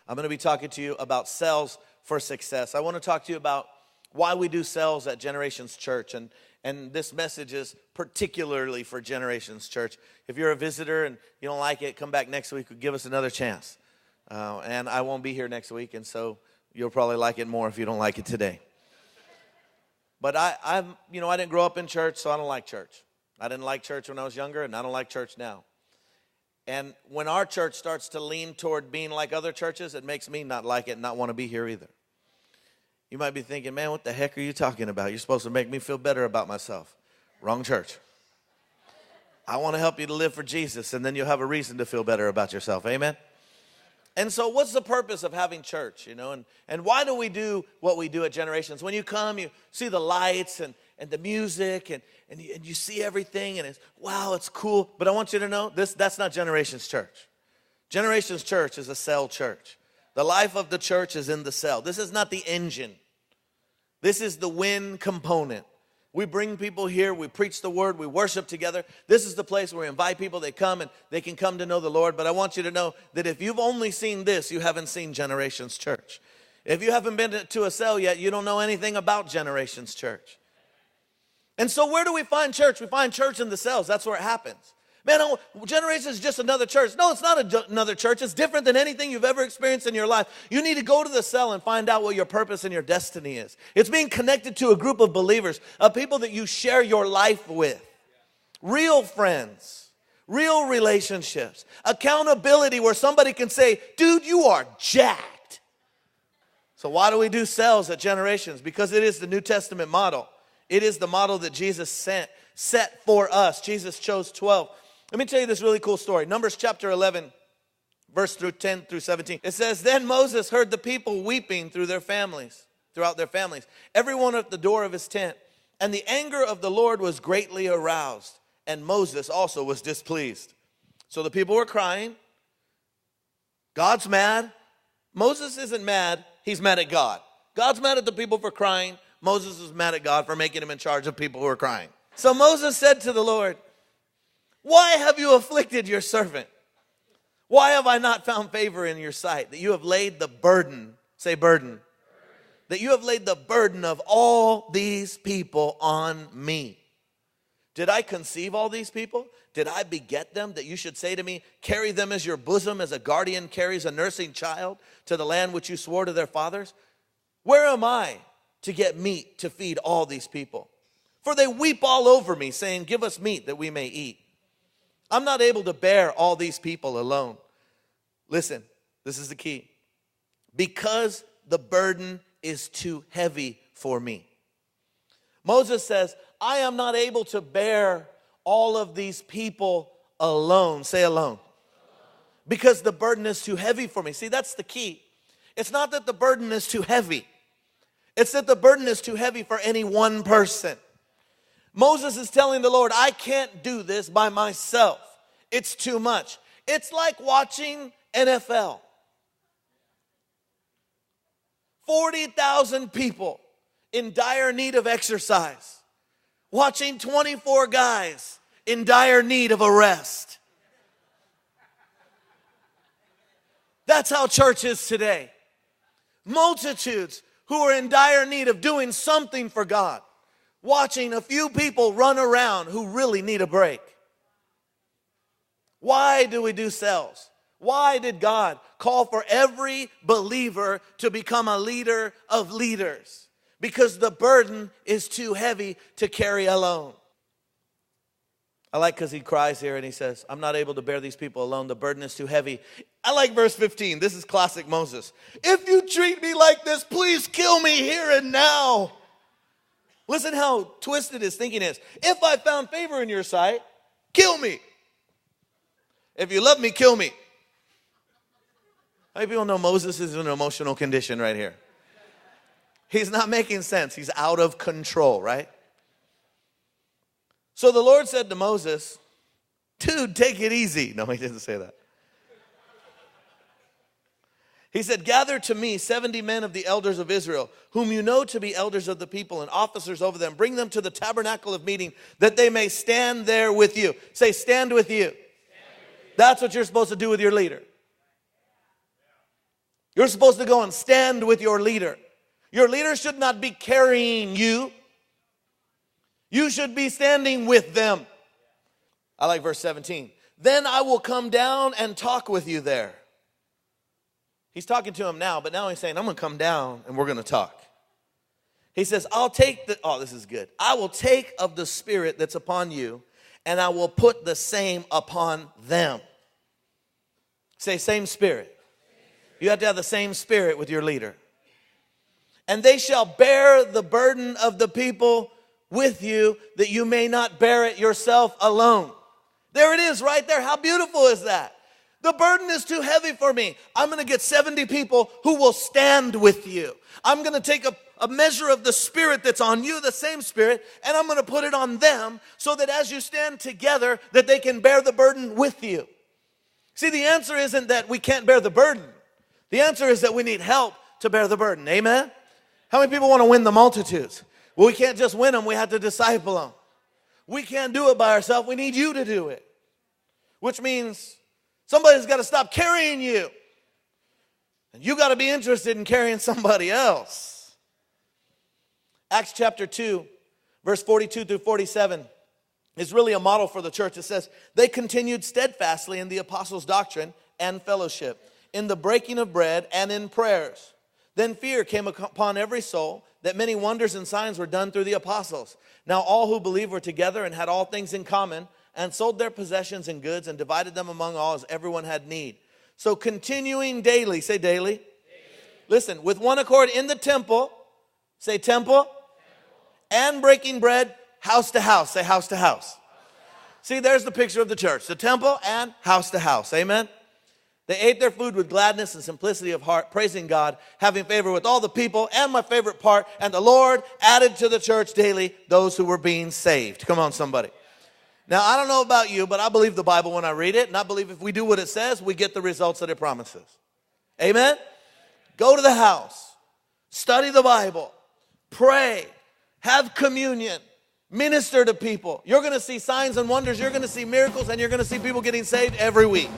I'm going to be talking to you about cells for success. I want to talk to you about why we do cells at Generations Church, and this message is particularly for Generations Church. If you're a visitor and you don't like it, come back next week. Give us another chance. And I won't be here next week, and so you'll probably like it more if you don't like it today. But I didn't grow up in church, so I don't like church. I didn't like church when I was younger, and I don't like church now. And when our church starts to lean toward being like other churches, it makes me not like it and not want to be here either. You might be thinking, man, what the heck are you talking about? You're supposed to make me feel better about myself. Wrong church. I want to help you to live for Jesus, and then you'll have a reason to feel better about yourself. Amen? And so what's the purpose of having church, And why do we do what we do at Generations? When you come, you see the lights and the music, and you see everything, and it's cool. But I want you to know, that's not Generations Church. Generations Church is a cell church. The life of the church is in the cell. This is not the engine. This is the win component. We bring people here, we preach the word, we worship together. This is the place where we invite people, they come and they can come to know the Lord. But I want you to know that if you've only seen this, you haven't seen Generations Church. If you haven't been to a cell yet, you don't know anything about Generations Church. And so where do we find church? We find church in the cells. That's where it happens. Man, Generations is just another church. No, it's not another church. It's different than anything you've ever experienced in your life. You need to go to the cell and find out what your purpose and your destiny is. It's being connected to a group of believers, of people that you share your life with. Real friends, real relationships, accountability where somebody can say, dude, you are jacked. So why do we do cells at Generations? Because it is the New Testament model. It is the model that Jesus set for us. Jesus chose 12. Let me tell you this really cool story. Numbers chapter 11, verse 10 through 17. It says, then Moses heard the people weeping throughout their families, everyone at the door of his tent. And the anger of the Lord was greatly aroused, and Moses also was displeased. So the people were crying. God's mad. Moses isn't mad. He's mad at God. God's mad at the people for crying. Moses is mad at God for making him in charge of people who are crying. So Moses said to the Lord, why have you afflicted your servant? Why have I not found favor in your sight? That you have laid the burden, say burden. That you have laid the burden of all these people on me. Did I conceive all these people? Did I beget them that you should say to me, carry them as your bosom as a guardian carries a nursing child to the land which you swore to their fathers? Where am I to get meat to feed all these people? For they weep all over me, saying, give us meat that we may eat. I'm not able to bear all these people alone. Listen, this is the key. Because the burden is too heavy for me. Moses says, I am not able to bear all of these people alone. Say alone. Because the burden is too heavy for me. See, that's the key. It's not that the burden is too heavy. It's that the burden is too heavy for any one person. Moses is telling the Lord, I can't do this by myself. It's too much. It's like watching NFL. 40,000 people in dire need of exercise. Watching 24 guys in dire need of a rest. That's how church is today. Multitudes who are in dire need of doing something for God. Watching a few people run around who really need a break. Why do we do cells? Why did God call for every believer to become a leader of leaders? Because the burden is too heavy to carry alone. I like because he cries here and he says, I'm not able to bear these people alone. The burden is too heavy. I like verse 15. This is classic Moses. If you treat me like this, please kill me here and now. Listen how twisted his thinking is. If I found favor in your sight, kill me. If you love me, kill me. How many people know Moses is in an emotional condition right here? He's not making sense. He's out of control, right? So the Lord said to Moses, dude, take it easy. No, he didn't say that. He said, gather to me 70 men of the elders of Israel, whom you know to be elders of the people and officers over them. Bring them to the tabernacle of meeting, that they may stand there with you. Say, stand with you. That's what you're supposed to do with your leader. You're supposed to go and stand with your leader. Your leader should not be carrying you. You should be standing with them. I like verse 17. Then I will come down and talk with you there. He's talking to him now, but now he's saying, I'm going to come down and we're going to talk. He says, this is good. I will take of the Spirit that's upon you, and I will put the same upon them. Say, same Spirit. You have to have the same Spirit with your leader. And they shall bear the burden of the people with you, that you may not bear it yourself alone. There it is right there. How beautiful is that? The burden is too heavy for me. I'm going to get 70 people who will stand with you. I'm going to take a measure of the Spirit that's on you, the same Spirit, and I'm going to put it on them so that as you stand together, that they can bear the burden with you. See, the answer isn't that we can't bear the burden. The answer is that we need help to bear the burden. Amen? How many people want to win the multitudes? Well, we can't just win them. We have to disciple them. We can't do it by ourselves. We need you to do it. Which means somebody's got to stop carrying you. And you got to be interested in carrying somebody else. Acts chapter 2, verse 42 through 47 is really a model for the church. It says, they continued steadfastly in the apostles' doctrine and fellowship, in the breaking of bread and in prayers. Then fear came upon every soul, that many wonders and signs were done through the apostles. Now all who believed were together and had all things in common, and sold their possessions and goods and divided them among all as everyone had need. So continuing daily, say daily. Listen, with one accord in the temple, say temple. And breaking bread house to house, say house to house. See, there's the picture of the church, the temple and house to house, amen? They ate their food with gladness and simplicity of heart, praising God, having favor with all the people, and my favorite part, and the Lord added to the church daily those who were being saved. Come on, somebody. Now, I don't know about you, but I believe the Bible when I read it, and I believe if we do what it says, we get the results that it promises. Amen? Go to the house, study the Bible, pray, have communion, minister to people. You're going to see signs and wonders, you're going to see miracles, and you're going to see people getting saved every week.